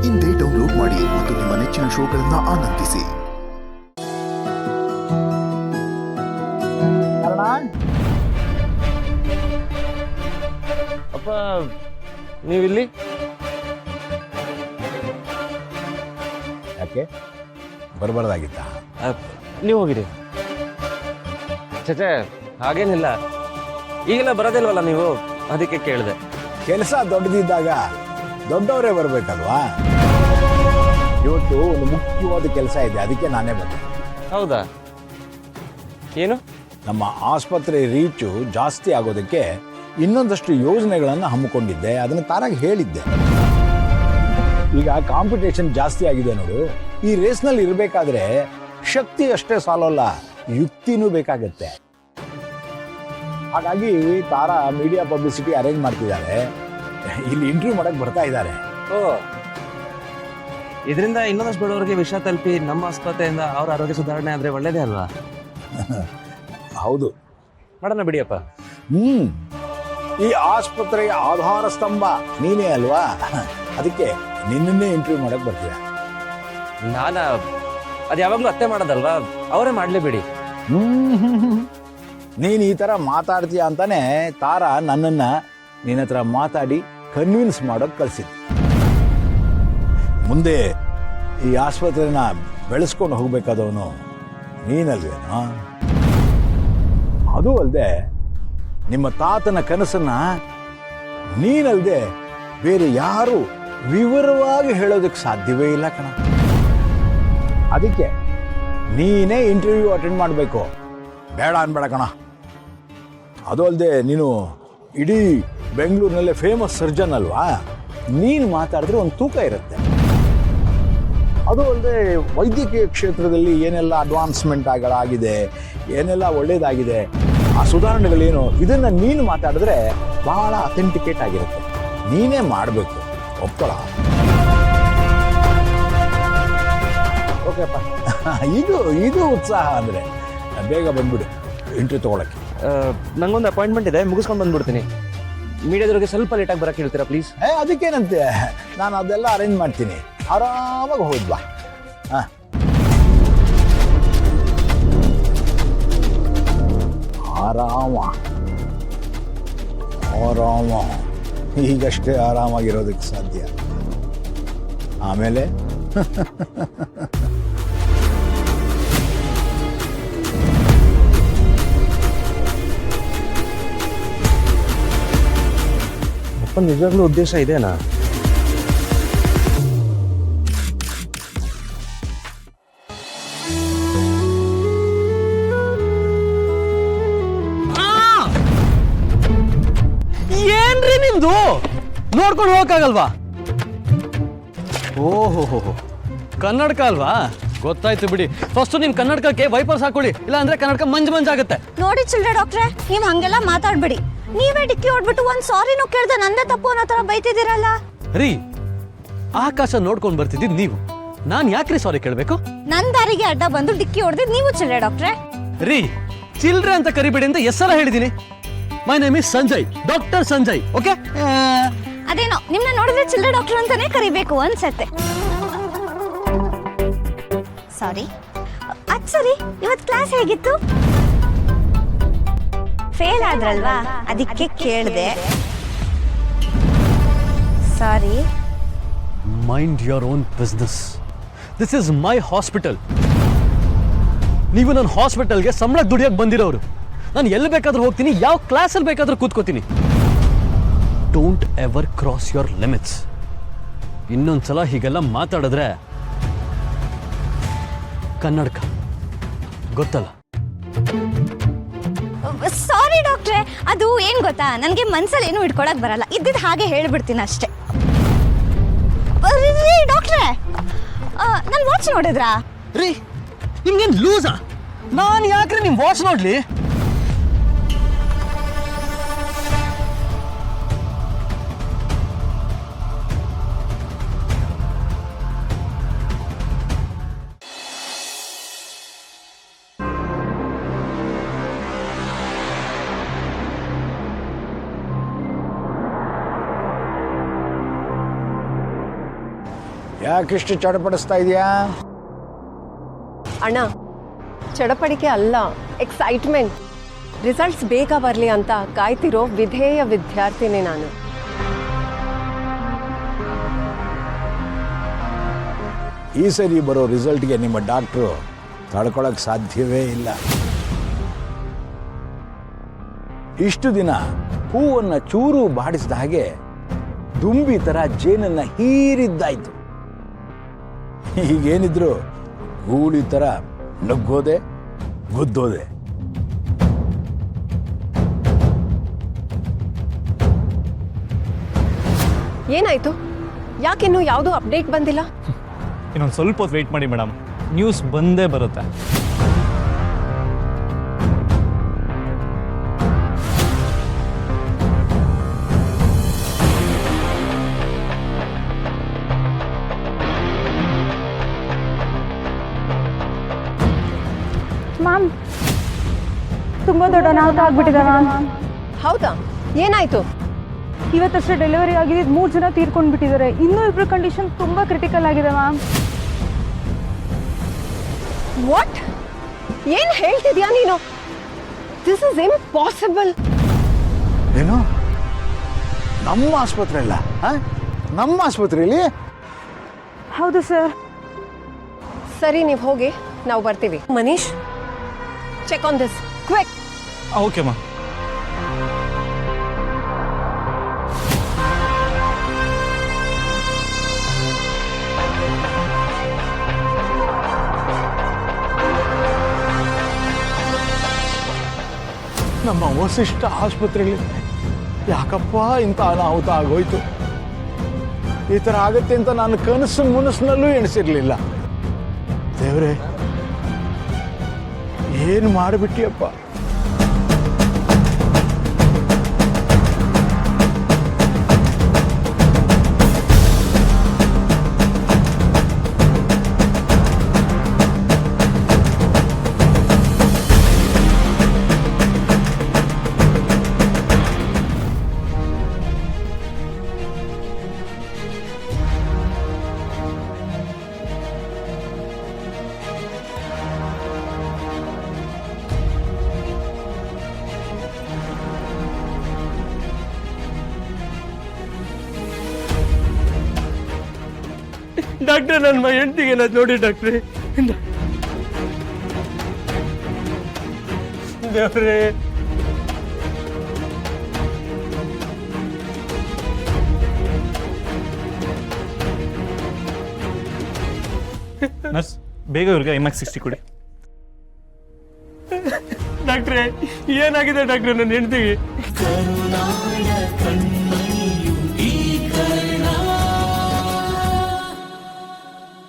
ಇಂದೇ ಡೌನ್ಲೋಡ್ ಮಾಡಿ ಮತ್ತು ನಿಮ್ಮ ನೆಚ್ಚಿನ ಶೋಗಳನ್ನು ಆನಂದಿಸಿ. ಅಪ್ಪ ನೀವಿಲ್ಲಿ ಯಾಕೆ ಬರಬಾರ್ದಾಗಿತ್ತ? ನೀವು ಹೋಗಿರಿ. ಚಚೆ ಹಾಗೇನಿಲ್ಲ, ಈಗೆಲ್ಲ ಬರೋದಿಲ್ವಲ್ಲ ನೀವು, ಅದಕ್ಕೆ ಕೇಳಿದೆ. ಕೆಲಸ ದೊಡ್ಡದಿದ್ದಾಗ ದೊಡ್ಡವರೇ ಬರಬೇಕಲ್ವಾ? ಇವತ್ತು ಒಂದು ಮುಖ್ಯವಾದ ಕೆಲಸ ಇದೆ, ಅದಕ್ಕೆ ನಾನೇ ಬಂದೆ. ಹೌದಾ? ಏನು? ನಮ್ಮ ಆಸ್ಪತ್ರೆ ರೀಚು ಜಾಸ್ತಿ ಆಗೋದಕ್ಕೆ ಇನ್ನೊಂದಷ್ಟು ಯೋಜನೆಗಳನ್ನು ಹಮ್ಮಿಕೊಂಡಿದ್ದೆ, ಅದನ್ನು ತಾರಾಗಿ ಹೇಳಿದ್ದೆ. ಈಗ ಕಾಂಪಿಟೇಷನ್ ಜಾಸ್ತಿ ಆಗಿದೆ ನೋಡು. ಈ ರೇಸ್ನಲ್ಲಿ ಇರಬೇಕಾದ್ರೆ ಶಕ್ತಿ ಅಷ್ಟೇ ಸಾಲೋಲ್ಲ, ಯುಕ್ತಿನೂ ಬೇಕಾಗತ್ತೆ. ಹಾಗಾಗಿ ತಾರಾ ಮೀಡಿಯಾ ಪಬ್ಲಿಸಿಟಿ ಅರೇಂಜ್ ಮಾಡ್ತಿದ್ದಾರೆ, ಇಲ್ಲಿ ಇಂಟರ್ವ್ಯೂ ಮಾಡಕ್ ಬರ್ತಾ ಇದ್ದಾರೆ. ಓ, ಇದರಿಂದ ಇನ್ನೊಂದಷ್ಟು ಬಡವರಿಗೆ ವಿಷಯ ತಲುಪಿ ನಮ್ಮ ಆಸ್ಪತ್ರೆಯಿಂದ ಅವ್ರ ಆರೋಗ್ಯ ಸುಧಾರಣೆ ಆದ್ರೆ ಒಳ್ಳೇದೇ ಅಲ್ವಾ? ಹೌದು, ಮಾಡೋಣ ಬಿಡಿಯಪ್ಪ. ಈ ಆಸ್ಪತ್ರೆಯ ಆಧಾರ ಸ್ತಂಭ ನೀನೇ ಅಲ್ವಾ? ಅದಕ್ಕೆ ನಿನ್ನನ್ನೇ ಇಂಟರ್ವ್ಯೂ ಮಾಡಕ್ ಬರ್ತೀಯ. ನಾನ ಅದು ಯಾವಾಗ್ಲೂ ಅತ್ತೆ ಮಾಡೋದಲ್ವಾ, ಅವರೇ ಮಾಡ್ಲಿ ಬಿಡಿ. ನೀನು ಈ ತರ ಮಾತಾಡ್ತೀಯ ಅಂತಾನೆ ತಾರಾ ನನ್ನನ್ನ ನಿನ್ನ ಹತ್ರ ಮಾತಾಡಿ ಕನ್ವಿನ್ಸ್ ಮಾಡೋಕ್ ಕಳ್ಸಿದ್. ಮುಂದೆ ಈ ಆಸ್ಪತ್ರೆನ ಬೆಳೆಸ್ಕೊಂಡು ಹೋಗ್ಬೇಕಾದವನು ನೀನಲ್ವೇನೋ? ಅದು ಅಲ್ಲದೆ ನಿಮ್ಮ ತಾತನ ಕನಸನ್ನ ನೀನಲ್ದೆ ಬೇರೆ ಯಾರು ವಿವರವಾಗಿ ಹೇಳೋದಕ್ಕೆ ಸಾಧ್ಯವೇ ಇಲ್ಲ ಕಣ. ಅದಕ್ಕೆ ನೀನೇ ಇಂಟರ್ವ್ಯೂ ಅಟೆಂಡ್ ಮಾಡಬೇಕು, ಬೇಡ ಅನ್ಬೇಡ ಕಣ. ಅದು ಅಲ್ಲದೆ ನೀನು ಇಡೀ ಬೆಂಗಳೂರಿನಲ್ಲೇ ಫೇಮಸ್ ಸರ್ಜನ್ ಅಲ್ವಾ? ನೀನು ಮಾತಾಡಿದ್ರೆ ಒಂದು ತೂಕ ಇರುತ್ತೆ. ಅದು ಅಲ್ಲದೆ ವೈದ್ಯಕೀಯ ಕ್ಷೇತ್ರದಲ್ಲಿ ಏನೆಲ್ಲ ಅಡ್ವಾನ್ಸ್ಮೆಂಟ್ಗಳಾಗಿದೆ, ಏನೆಲ್ಲ ಒಳ್ಳೇದಾಗಿದೆ, ಆ ಸುಧಾರಣೆಗಳೇನು, ಇದನ್ನು ನೀನು ಮಾತಾಡಿದ್ರೆ ಬಹಳ ಅಥೆಂಟಿಕೇಟ್ ಆಗಿರುತ್ತೆ. ನೀನೇ ಮಾಡಬೇಕು, ಒಪ್ಕೊಳ. ಓಕೆಪ್ಪ, ಇದು ಉತ್ಸಾಹ ಅಂದರೆ ಬೇಗ ಬಂದ್ಬಿಡು ಇಂಟರ್ವ್ಯೂ ತೊಗೊಳಕ್ಕೆ. ನಂಗೊಂದು ಅಪಾಯಿಂಟ್ಮೆಂಟ್ ಇದೆ, ಮುಗಿಸ್ಕೊಂಡು ಬಂದ್ಬಿಡ್ತೀನಿ. ಮೀಡಿಯಾದವ್ರಿಗೆ ಸ್ವಲ್ಪ ಲೇಟಾಗಿ ಬರೋಕ್ಕೆ ಹೇಳ್ತೀರಾ ಪ್ಲೀಸ್? ಅದಕ್ಕೇನಂತೆ, ನಾನು ಅದೆಲ್ಲ ಅರೇಂಜ್ ಮಾಡ್ತೀನಿ, ಆರಾಮಾಗಿ ಹೋದ್ ಬಾ. ಆರಾಮ ಆರಾಮ, ಈಗಷ್ಟೇ ಆರಾಮಾಗಿರೋದಕ್ಕೆ ಸಾಧ್ಯ. ಆಮೇಲೆ ಅಪ್ಪ ನಿಜವಾಗ್ಲೂ ಉದ್ದೇಶ ಇದೆನಾ? ಏನ್ರಿ ನಿಮ್ದು? ನೋಡ್ಕೊಂಡು ಹೋಗಕ್ಕಾಗಲ್ವಾ? ಓಹೋ, ಕನ್ನಡಕ ಅಲ್ವಾ? ಗೊತ್ತಾಯ್ತು ಬಿಡಿ. ಫಸ್ಟ್ ನಿಮ್ ಕನ್ನಡಕಕ್ಕೆ ವೈಪರ್ಸ್ ಹಾಕೊಳ್ಳಿ, ಇಲ್ಲ ಅಂದ್ರೆ ಕನ್ನಡಕ ಮಂಜಾಗುತ್ತೆ. ನೋಡಿ ಚಿಲ್ಡ್ರೆ ಡಾಕ್ಟ್ರೆ, ನೀವ್ ಹಂಗೆಲ್ಲ ಮಾತಾಡ್ಬಿಡಿ. ನೀವೇ ಡಿಕ್ಕಿ ಹೊಡ್ಬಿಟ್ಟು ಒಂದ್ ಸಾರಿನೂ ಕೇಳ್ದೆ ನಂದೇ ತಪ್ಪು ಅನ್ನೋ ತರ ಬೈತಿದ್ದೀರಲ್ಲ ರೀ. ಆಕಾಶ ನೋಡ್ಕೊಂಡ್ ಬರ್ತಿದ್ದೀರಿ ನೀವು, ನಾನ್ ಯಾಕ್ರಿ ಸಾರಿ ಕೇಳ್ಬೇಕು? ನನ್ ದಾರಿಗೆ ಅಡ್ಡ ಬಂದು ಡಿಕ್ಕಿ ಹೊಡೆದಿದ್ ನೀವು ಚಿಲ್ಡ್ರೆ ಡಾಕ್ಟ್ರೆ. ರೀ, ಚಿಲ್ಡ್ರೆ ಅಂತ ಕರಿಬೇಡಿ ಅಂತ ಎಷ್ಟರ ಹೇಳಿದೀನಿ. My name is Sanjay, doctor Sanjay. Okay, ಅದೇನೋ ನಿಮ್ನ ನೋಡಿದ್ರೆ ಚಿಲ್ಡ್ರೆ ಡಾಕ್ಟರ್ ಅಂತಾನೆ ಕರಿಬೇಕು ಅನ್ಸತ್ತೆ. ಸಾರಿ. ಅದ್ ಸರಿ, ಇವತ್ ಕ್ಲಾಸ್ ಹೇಗಿತ್ತು? ಫೇಲ್ ಆದ್ರಲ್ವಾ, ಅದಕ್ಕೆ ಕೇಳ್ದೆ. Sorry. Mind your own business. This is my hospital. ನೀವು ನನ್ನ ಹಾಸ್ಪಿಟಲ್ಗೆ ಸಂಬಳ ದುಡಿಯಕ್ಕೆ ಬಂದಿರೋರು. ನಾನು ಎಲ್ಲಿ ಬೇಕಾದ್ರೂ ಹೋಗ್ತೀನಿ, ಯಾವ ಕ್ಲಾಸಲ್ಲಿ ಬೇಕಾದ್ರೂ ಕೂತ್ಕೋತೀನಿ. Don't ever cross your limits. ಇನ್ನೊಂದ್ಸಲ ಹೀಗೆಲ್ಲ ಮಾತಾಡಿದ್ರೆ ಕನ್ನಡಕ ಗೊತ್ತಲ್ಲ. ಸಾರಿ ಡಾಕ್ಟ್ರೆ, ಅದು ಏನ್ ಗೊತ್ತಾ, ನನ್ಗೆ ಮನ್ಸಲ್ಲಿ ಏನು ಇಟ್ಕೊಳಕ್ ಬರಲ್ಲ, ಇದ್ದಿದ್ ಹಾಗೆ ಹೇಳ್ಬಿಡ್ತೀನಿ ಅಷ್ಟೇ. ಡಾಕ್ಟ್ರೆ, ನನ್ ವಾಚ್ ನೋಡಿದ್ರಾ? ರೀ, ನಿಮ್ಗೇನ್ ಲೂಸಾ? ನಾನು ಯಾಕ್ರಿ ನಿಮ್ ವಾಚ್ ನೋಡ್ಲಿ? ಯಾಕಿಷ್ಟು ಚಡಪಡಿಸ್ತಾ ಇದೆಯಾ? ಅಣ್ಣ, ಚಡಪಡಿಕೆ ಅಲ್ಲ, ಎಕ್ಸೈಟ್ಮೆಂಟ್. ರಿಸಲ್ಟ್ಸ್ ಬೇಗ ಬರಲಿ ಅಂತ ಕಾಯ್ತಿರೋ ವಿಧೇಯ ವಿದ್ಯಾರ್ಥಿನಿ ನಾನು. ಈ ಸರಿ ಬರೋ ರಿಸಲ್ಟ್ಗೆ ನಿಮ್ಮ ಡಾಕ್ಟ್ರು ತಡ್ಕೊಳಕ್ ಸಾಧ್ಯವೇ ಇಲ್ಲ. ಇಷ್ಟು ದಿನ ಹೂವನ್ನು ಚೂರು ಬಾಡಿಸಿದ ಹಾಗೆ ದುಂಬಿ ತರ ಜೇನನ್ನ ಹೀರಿದ್ದಾಯ್ತು. ಈಗೇನಿದ್ರು ಗೂಳಿ ತರ ನುಗ್ಗೋದೆ ಗುದ್ದೋದೆ. ಏನಾಯ್ತು? ಯಾಕಿನ್ನೂ ಯಾವುದೂ ಅಪ್ಡೇಟ್ ಬಂದಿಲ್ಲ? ಇನ್ನೊಂದು ಸ್ವಲ್ಪ ಹೊತ್ತು ವೆಯ್ಟ್ ಮಾಡಿ ಮೇಡಮ್, ನ್ಯೂಸ್ ಬಂದೇ ಬರುತ್ತೆ. ಮ್ಯಾಮ್ ತುಂಬ ದೊಡ್ಡ ಅನಾಹುತ ಆಗ್ಬಿಟ್ಟಿದೆ ಮ್ಯಾಮ್. ಹೌದಾ? ಏನಾಯ್ತು? ಇವತ್ತಷ್ಟೇ ಡೆಲಿವರಿ ಆಗಿದೆ, 3 ಜನ ತೀರ್ಕೊಂಡು ಬಿಟ್ಟಿದ್ದಾರೆ. ಇನ್ನೂ 2 ಕಂಡೀಷನ್ ತುಂಬ ಕ್ರಿಟಿಕಲ್ ಆಗಿದೆ ಮ್ಯಾಮ್. ವಾಟ್? ಏನ್ ಹೇಳ್ತಿದ್ಯಾ ನೀನು? This is impossible. ಏನು? ನಮ್ಮ ಆಸ್ಪತ್ರೆ ಅಲ್ಲ? ನಮ್ಮ ಆಸ್ಪತ್ರೆಯಲ್ಲಿ? ಹೌದು ಸರ್. ಸರಿ, ನೀವು ಹೋಗಿ, ನಾವು ಬರ್ತೀವಿ. Manish, check on this quick. Okay ಮಾ. ನಮ್ಮ ವಸಿಷ್ಠ ಆಸ್ಪತ್ರೆಯಲ್ಲಿ ಯಾಕಪ್ಪ ಇಂಥ ಅನಾಹುತ ಆಗೋಯ್ತು? ಈ ಥರ ಆಗತ್ತೆ ಅಂತ ನಾನು ಕನಸು ಮುನಸ್ನಲ್ಲೂ ಎಣಿಸಿರ್ಲಿಲ್ಲ. ದೇವ್ರೆ, ಏನು ಮಾಡಿಬಿಟ್ಟಿಯಪ್ಪ? ಡಾಕ್ಟ್ರೆ, ನನ್ನ ಹೆಂಡತಿಗೆ ಏನಾದ್ರು ನೋಡಿ ಡಾಕ್ಟ್ರೆ. ದೇವ್ರೇ, ನರ್ಸ್, ಬೇಗ ಇವ್ರಿಗೆ IMAX 60 ಕೊಡಿ. ಡಾಕ್ಟ್ರೆ, ಏನಾಗಿದೆ ಡಾಕ್ಟ್ರೆ ನನ್ನ ಹೆಂಡತಿಗೆ? ಕರುನಾಡ ಕಣ್ಮಣಿಯು